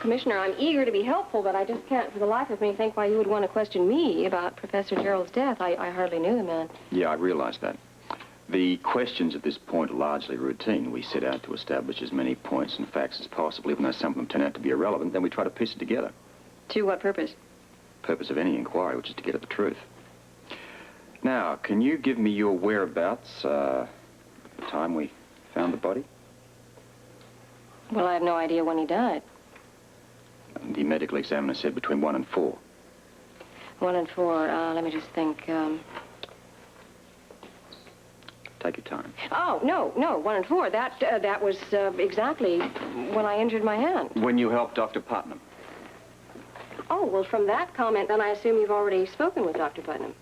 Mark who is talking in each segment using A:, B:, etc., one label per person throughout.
A: Commissioner, I'm eager to be helpful, but I just can't for the life of me think why you would want to question me about Professor Gerald's death. I hardly knew the man.
B: Yeah, I realize that. The questions at this point are largely routine. We set out to establish as many points and facts as possible. Even though some of them turn out to be irrelevant, then we try to piece it together.
A: To what purpose?
B: Purpose of any inquiry, which is to get at the truth. Now, can you give me your whereabouts, the time we found the body?
A: Well, I have no idea when he died.
B: The medical examiner said between 1 and 4.
A: 1 and 4, let me just think.
B: Take your time.
A: Oh, no, 1 and 4. That was exactly when I injured my hand.
B: When you helped Dr. Putnam?
A: Oh, well, from that comment, then I assume you've already spoken with Dr. Putnam.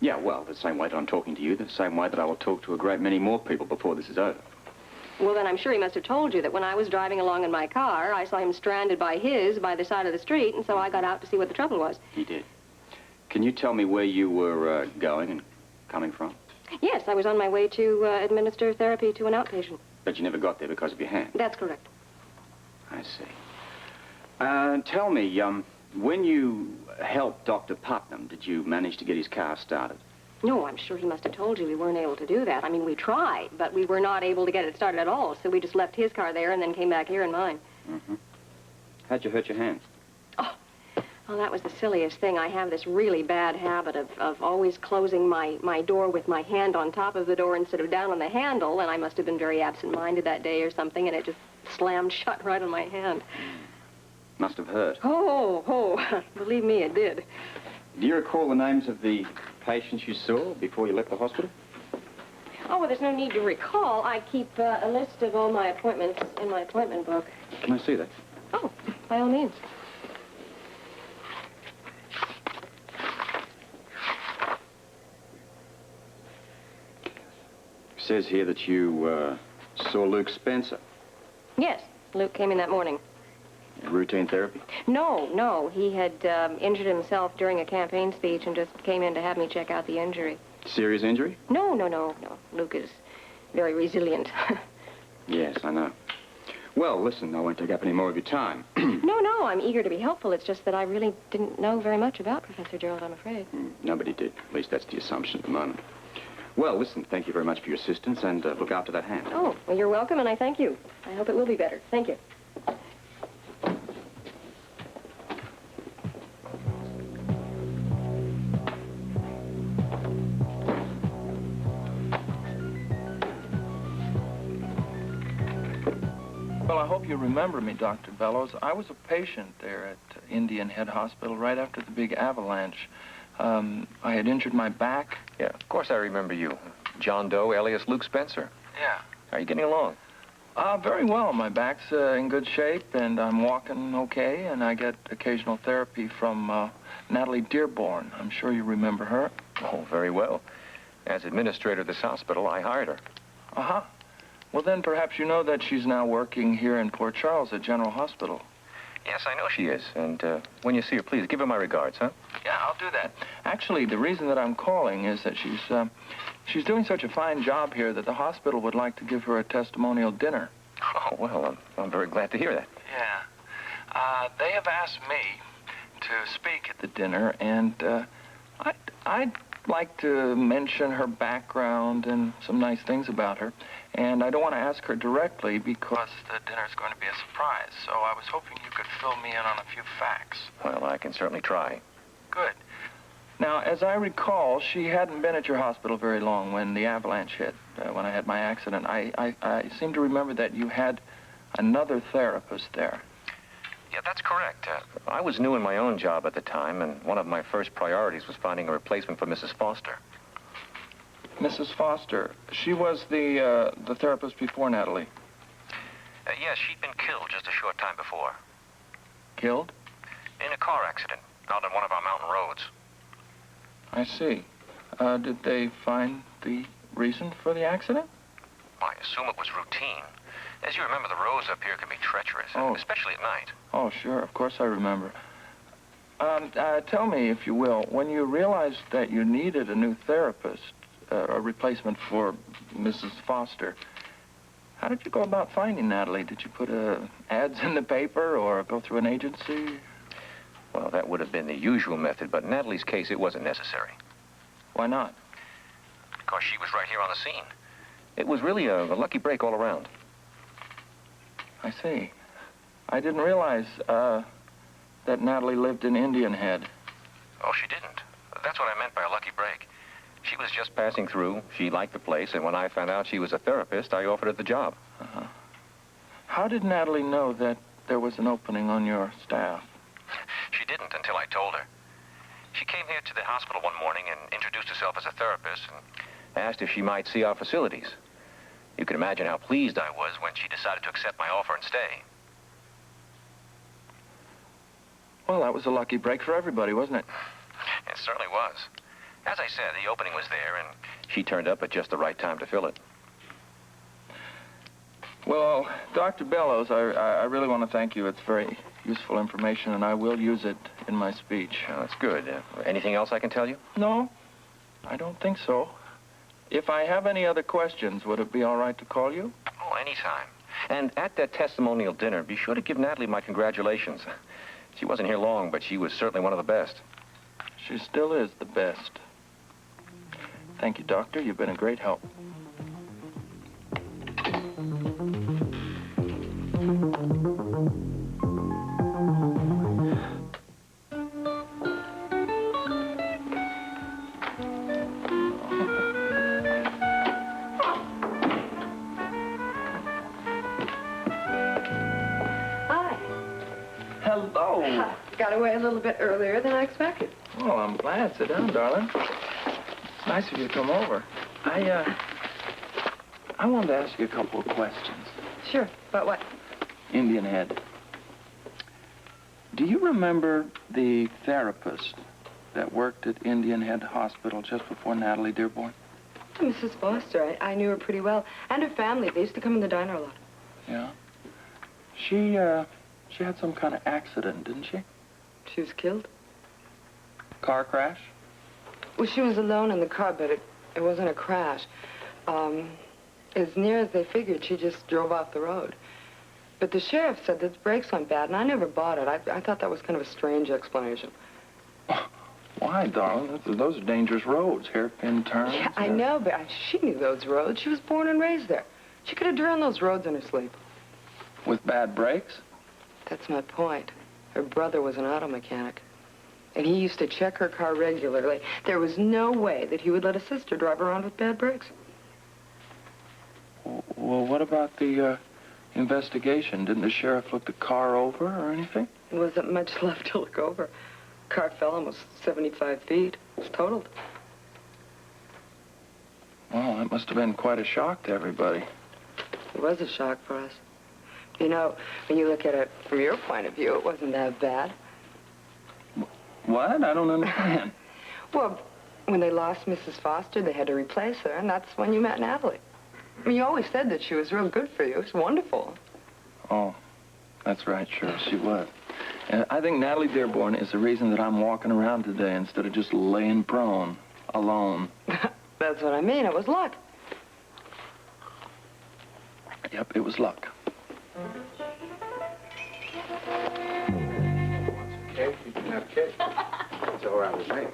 B: Yeah, well, the same way that I'm talking to you, the same way that I will talk to a great many more people before this is over.
A: Well, then I'm sure he must have told you that when I was driving along in my car, I saw him stranded by the side of the street, and so I got out to see what the trouble was.
B: He did. Can you tell me where you were going and coming from?
A: Yes, I was on my way to administer therapy to an outpatient.
B: But you never got there because of your hand?
A: That's correct.
B: I see. Tell me, when you helped Dr. Putnam, did you manage to get his car started?
A: No, I'm sure he must have told you we weren't able to do that. I mean, we tried, but we were not able to get it started at all, so we just left his car there and then came back here in mine.
B: Mm-hmm. How'd you hurt your hand?
A: Oh, well, that was the silliest thing. I have this really bad habit of always closing my door with my hand on top of the door instead of down on the handle, and I must have been very absent-minded that day or something, and it just slammed shut right on my hand.
B: Must have hurt.
A: Oh, believe me, it did.
B: Do you recall the names of the patients you saw before you left the hospital?
A: Oh, well, there's no need to recall. I keep a list of all my appointments in my appointment book.
B: Can I see that?
A: Oh, by all means.
B: It says here that you saw Luke Spencer.
A: Yes, Luke came in that morning.
B: Routine therapy?
A: No. He had injured himself during a campaign speech and just came in to have me check out the injury.
B: Serious injury?
A: No. Luke is very resilient.
B: Yes, I know. Well, listen, I won't take up any more of your time.
A: No, I'm eager to be helpful. It's just that I really didn't know very much about Professor Gerald, I'm afraid.
B: Nobody did. At least that's the assumption at the moment. Well, listen, thank you very much for your assistance, and look after that hand.
A: Oh, well, you're welcome, and I thank you. I hope it will be better. Thank you.
C: Well, I hope you remember me, Dr. Bellows. I was a patient there at Indian Head Hospital right after the big avalanche. I had injured my back.
D: Yeah, of course I remember you. John Doe, alias Luke Spencer.
C: Yeah.
D: How are you getting along?
C: Very well. My back's in good shape, and I'm walking okay, and I get occasional therapy from Natalie Dearborn. I'm sure you remember her.
D: Oh, very well. As administrator of this hospital, I hired her.
C: Uh-huh. Well, then perhaps you know that she's now working here in Port Charles at General Hospital.
D: Yes, I know she is. And when you see her, please give her my regards, huh?
C: Yeah, I'll do that. Actually, the reason that I'm calling is that she's doing such a fine job here that the hospital would like to give her a testimonial dinner.
D: Oh, well, I'm very glad to hear that.
C: Yeah. They have asked me to speak at the dinner, and I'd like to mention her background and some nice things about her. And I don't want to ask her directly because the dinner's going to be a surprise. So I was hoping you could fill me in on a few facts.
D: Well, I can certainly try.
C: Good. Now, as I recall, she hadn't been at your hospital very long when the avalanche hit, when I had my accident. I seem to remember that you had another therapist there.
D: Yeah, that's correct. I was new in my own job at the time, and one of my first priorities was finding a replacement for Mrs. Foster.
C: Mrs. Foster, she was the therapist before Natalie.
D: Yes, she'd been killed just a short time before.
C: Killed?
D: In a car accident, out on one of our mountain roads.
C: I see. Did they find the reason for the accident?
D: Well, I assume it was routine. As you remember, the roads up here can be treacherous, especially at night.
C: Oh, sure. Of course I remember. Tell me, if you will, when you realized that you needed a new therapist, a replacement for Mrs. Foster, How did you go about finding Natalie? Did you put ads in the paper or go through an agency?
D: Well, that would have been the usual method, but in Natalie's case, it wasn't necessary.
C: Why not?
D: Because she was right here on the scene. It was really a lucky break all around.
C: I see. I didn't realize that Natalie lived in Indian Head.
D: Oh, she didn't. That's what I meant by a lucky break. She was just passing through. She liked the place, and when I found out she was a therapist, I offered her the job.
C: Uh-huh. How did Natalie know that there was an opening on your staff?
D: She didn't until I told her. She came here to the hospital one morning and introduced herself as a therapist and asked if she might see our facilities. You can imagine how pleased I was when she decided to accept my offer and stay.
C: Well, that was a lucky break for everybody, wasn't it?
D: It certainly was. As I said, the opening was there, and she turned up at just the right time to fill it.
C: Well, Dr. Bellows, I really want to thank you. It's very useful information, and I will use it in my speech.
D: Oh, that's good. Anything else I can tell you?
C: No, I don't think so. If I have any other questions, would it be all right to call you?
D: Oh, anytime. And at that testimonial dinner, be sure to give Natalie my congratulations. She wasn't here long, but she was certainly one of the best.
C: She still is the best. Thank you, Doctor. You've been a great help.
A: Hi.
C: Hello.
A: Got away a little bit earlier than I expected.
C: Oh, I'm glad. Sit down, darling. It's nice of you to come over. I wanted to ask you a couple of questions.
A: Sure. But what?
C: Indian Head. Do you remember the therapist that worked at Indian Head Hospital just before Natalie Dearborn?
A: Mrs. Foster. I knew her pretty well. And her family. They used to come in the diner a lot.
C: Yeah. She had some kind of accident, didn't she?
A: She was killed?
C: Car crash?
A: Well, she was alone in the car, but it wasn't a crash. As near as they figured, she just drove off the road. But the sheriff said that the brakes went bad, and I never bought it. I thought that was kind of a strange explanation.
C: Why, darling? Those are dangerous roads, hairpin turns.
A: Yeah, I know, but she knew those roads. She was born and raised there. She could have driven those roads in her sleep.
C: With bad brakes?
A: That's my point. Her brother was an auto mechanic. And he used to check her car regularly. There was no way that he would let a sister drive around with bad brakes.
C: Well, what about the investigation? Didn't the sheriff look the car over or anything?
A: There wasn't much left to look over. Car fell almost 75 feet. It was totaled.
C: Well, that must have been quite a shock to everybody.
A: It was a shock for us. You know, when you look at it from your point of view, it wasn't that bad.
C: What? I don't understand.
A: Well, when they lost Mrs. Foster, they had to replace her, and that's when you met Natalie. I mean, you always said that she was real good for you. It was wonderful.
C: Oh, that's right, sure, she was. And I think Natalie Dearborn is the reason that I'm walking around today instead of just laying prone, alone.
A: That's what I mean. It was luck.
C: Yep, it was luck.
E: Cake? You can have cake. It's all right with me.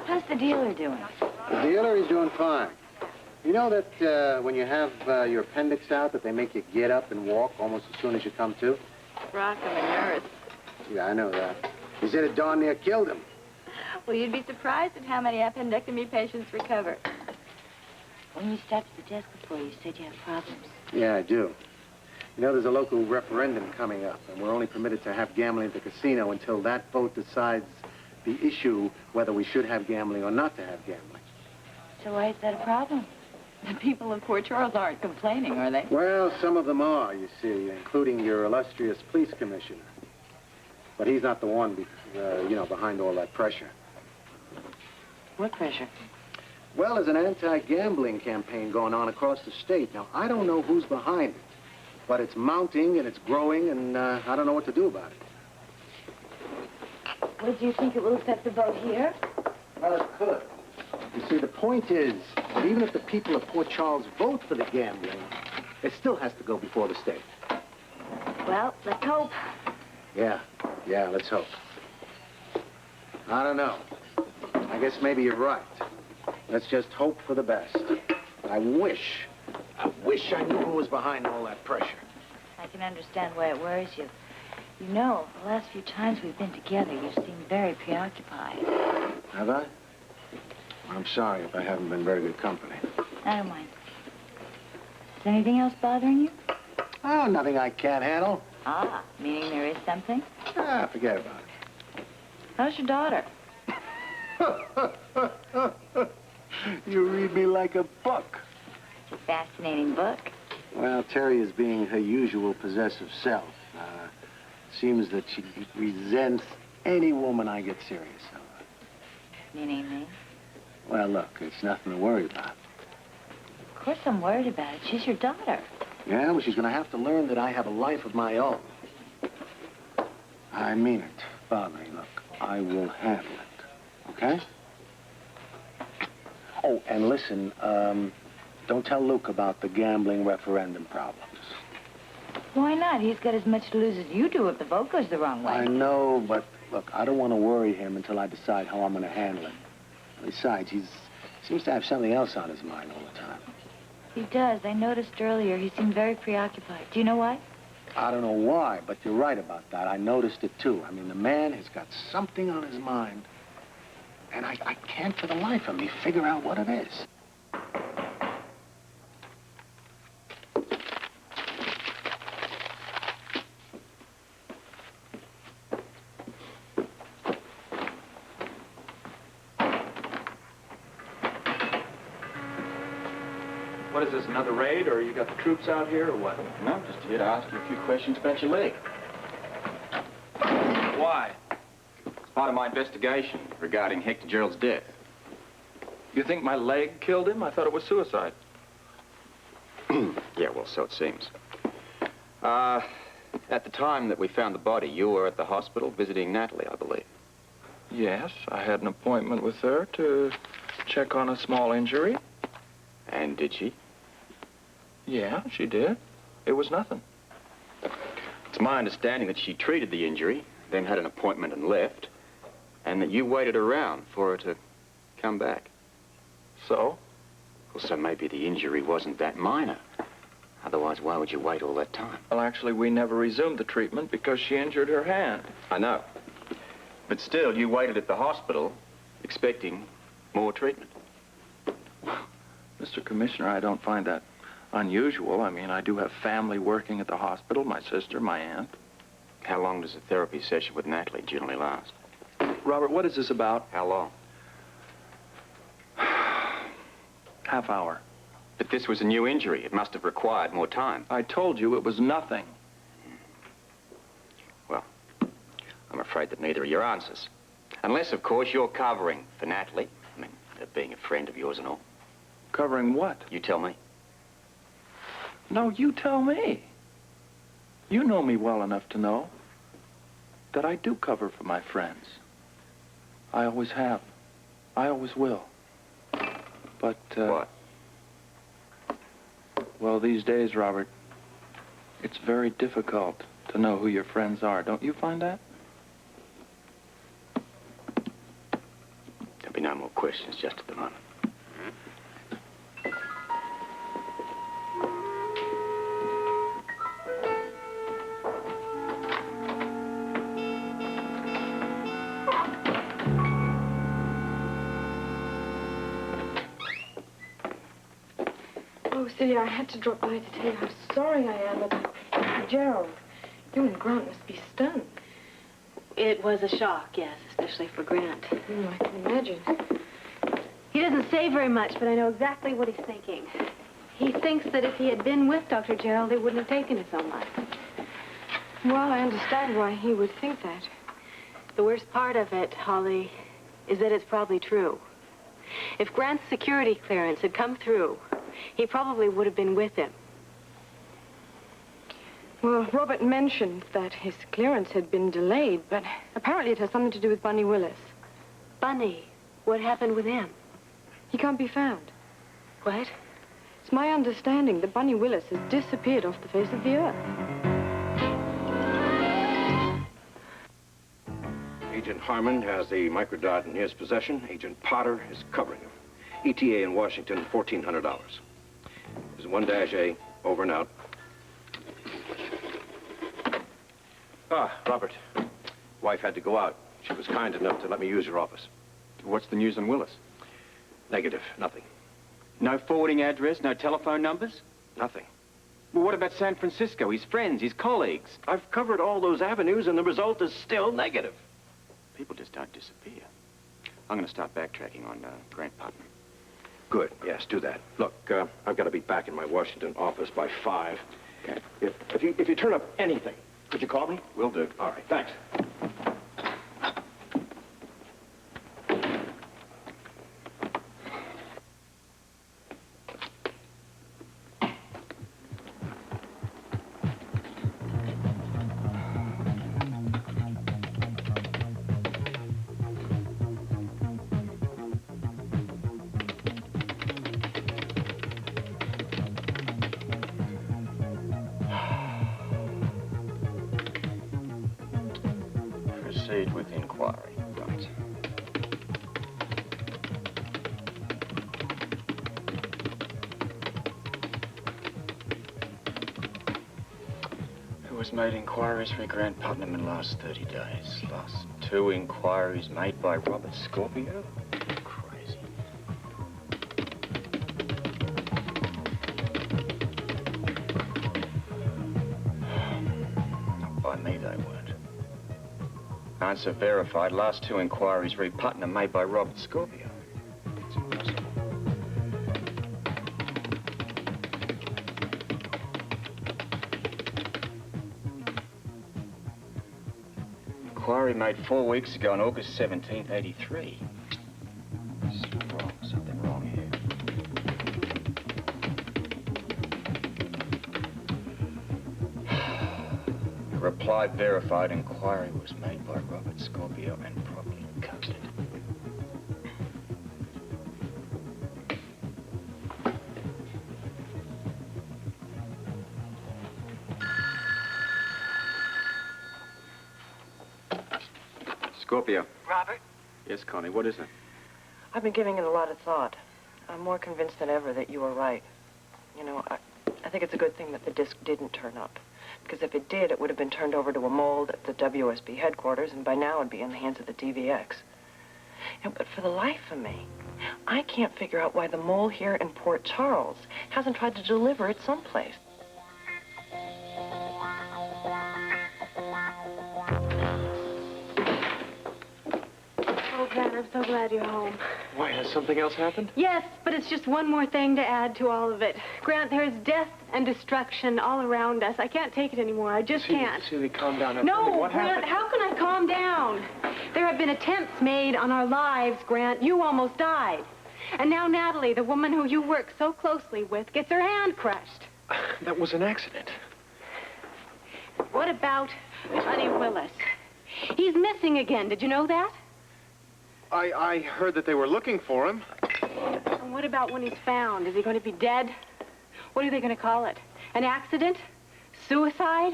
F: How's the dealer doing?
E: The dealer is doing fine. You know that when you have your appendix out, that they make you get up and walk almost as soon as you come to?
F: Rock, I'm a nurse.
E: Yeah, I know that. He said it darn near killed him.
F: Well, you'd be surprised at how many appendectomy patients recover. When you stopped at the desk before, you said you had problems.
E: Yeah, I do. You know, there's a local referendum coming up, and we're only permitted to have gambling at the casino until that vote decides the issue whether we should have gambling or not to have gambling.
F: So why is that a problem? The people of Port Charles aren't complaining, are they?
E: Well, some of them are, you see, including your illustrious police commissioner. But he's not the one, behind all that pressure.
F: What pressure?
E: Well, there's an anti-gambling campaign going on across the state. Now, I don't know who's behind it, but it's mounting and it's growing, and I don't know what to do about it.
F: Well, do you think it will affect the vote here?
E: Well, it could. You see, the point is that even if the people of Port Charles vote for the gambling, it still has to go before the state.
F: Well, let's hope.
E: Yeah, let's hope. I don't know. I guess maybe you're right. Let's just hope for the best. I wish I knew who was behind all that pressure.
F: I can understand why it worries you. You know, the last few times we've been together, you seem very preoccupied.
E: Have I? I'm sorry if I haven't been very good company.
F: I don't mind. Is anything else bothering you?
E: Oh, nothing I can't handle.
F: Ah, meaning there is something?
E: Ah, forget about it.
F: How's your daughter?
E: You read me like a book.
F: Fascinating book.
E: Well, Terry is being her usual possessive self. Seems that she resents any woman I get serious over.
F: Meaning me?
E: Well, look, it's nothing to worry about.
F: Of course I'm worried about it. She's your daughter.
E: Yeah, well, she's going to have to learn that I have a life of my own. I mean it, Bobby. Look, I will handle it, okay? Oh, and listen, don't tell Luke about the gambling referendum problems.
F: Why not? He's got as much to lose as you do if the vote goes the wrong way.
E: I know, but look, I don't want to worry him until I decide how I'm going to handle it. Besides, he seems to have something else on his mind all the time.
F: He does. I noticed earlier he seemed very preoccupied. Do you know why?
E: I don't know why, but you're right about that. I noticed it, too. I mean, the man has got something on his mind, and I can't for the life of me figure out what it is.
C: What is this, another raid, or you got the troops out here, or what?
B: No, just here to ask you a few questions about your leg.
C: Why?
B: It's part of my investigation regarding Hector Gerald's death.
C: You think my leg killed him? I thought it was suicide.
B: Yeah, well, so it seems. At the time that we found the body, you were at the hospital visiting Natalie, I believe.
C: Yes, I had an appointment with her to check on a small injury.
B: And did she?
C: Yeah, she did. It was nothing.
B: It's my understanding that she treated the injury, then had an appointment and left, and that you waited around for her to come back.
C: So?
B: Well, so maybe the injury wasn't that minor. Otherwise, why would you wait all that time?
C: Well, actually, we never resumed the treatment because she injured her hand.
B: I know. But still, you waited at the hospital, expecting more treatment.
C: Mr. Commissioner, I don't find that unusual. I mean, I do have family working at the hospital, my sister, my aunt.
B: How long does a therapy session with Natalie generally last?
C: Robert, what is this about?
B: How long?
C: Half hour.
B: But this was a new injury. It must have required more time.
C: I told you it was nothing.
B: Well, I'm afraid that neither are your answers. Unless, of course, you're covering for Natalie. I mean, being a friend of yours and all.
C: Covering what?
B: You tell me.
C: No, you tell me. You know me well enough to know that I do cover for my friends. I always have. I always will. But,
B: What?
C: Well, these days, Robert, it's very difficult to know who your friends are. Don't you find that?
B: There'll be no more questions just at the moment.
A: Oh, Celia, I had to drop by to tell you how sorry I am about Gerald. You and Grant must be stunned.
G: It was a shock, yes, especially for Grant.
A: I can imagine.
G: He doesn't say very much, but I know exactly what he's thinking. He thinks that if he had been with Dr. Gerald, it wouldn't have taken his own life.
A: Well, I understand why he would think that.
G: The worst part of it, Holly, is that it's probably true. If Grant's security clearance had come through, he probably would have been with him.
A: Well, Robert mentioned that his clearance had been delayed, but apparently it has something to do with Bunny Willis.
G: Bunny, what happened with him?
A: He can't be found.
G: What?
A: It's my understanding that Bunny Willis has disappeared off the face of the earth.
H: Agent Harmon has the microdot in his possession. Agent Potter is covering him. ETA in Washington, $1,400. This is 1-A, over and out. Ah, Robert. Wife had to go out. She was kind enough to let me use your office.
B: What's the news on Willis?
H: Negative, nothing.
B: No forwarding address, no telephone numbers?
H: Nothing.
B: Well, what about San Francisco, his friends, his colleagues?
H: I've covered all those avenues, and the result is still negative.
B: People just don't disappear. I'm going to start backtracking on Grant Putnam.
H: Good, yes, do that. Look, I've got to be back in my Washington office by 5.
B: Okay.
H: If you turn up anything, could you call me?
B: Will do.
H: All right, thanks.
B: Proceed with inquiry. Right. Who has made inquiries for Grant Putnam in the last 30 days? Last 2 inquiries made by Robert Scorpio? Crazy. Not by me, they weren't. Answer verified. Last 2 inquiries re Putnam made by Robert Scorpio. It's impossible. Inquiry made 4 weeks ago on August 17th, 83. Something wrong here. Reply verified. Inquiry was made by Robert Scorpio and properly coded. Scorpio.
A: Robert?
B: Yes, Connie, what is it?
A: I've been giving it a lot of thought. I'm more convinced than ever that you were right. You know, I think it's a good thing that the disc didn't turn up. Because if it did, it would have been turned over to a mold at the WSB headquarters, and by now it'd be in the hands of the DVX. But for the life of me, I can't figure out why the mole here in Port Charles hasn't tried to deliver it someplace.
G: Oh, Grant, I'm so glad you're home.
H: Why, has something else happened?
G: Yes, but it's just one more thing to add to all of it. Grant, there's death and destruction all around us. I can't take it anymore. I just can't.
H: Silly, calm down.
G: No,
H: What
G: Grant,
H: happened?
G: how can I calm down? There have been attempts made on our lives, Grant. You almost died. And now Natalie, the woman who you work so closely with, gets her hand crushed.
H: That was an accident.
G: What about Bunny Willis? He's missing again. Did you know that?
I: I heard that they were looking for him.
G: And what about when he's found? Is he going to be dead? What are they going to call it? An accident? Suicide?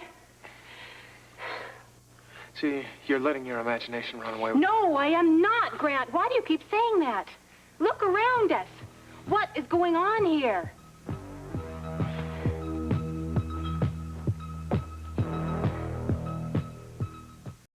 I: See, you're letting your imagination run away.
G: No, I am not, Grant. Why do you keep saying that? Look around us. What is going on here?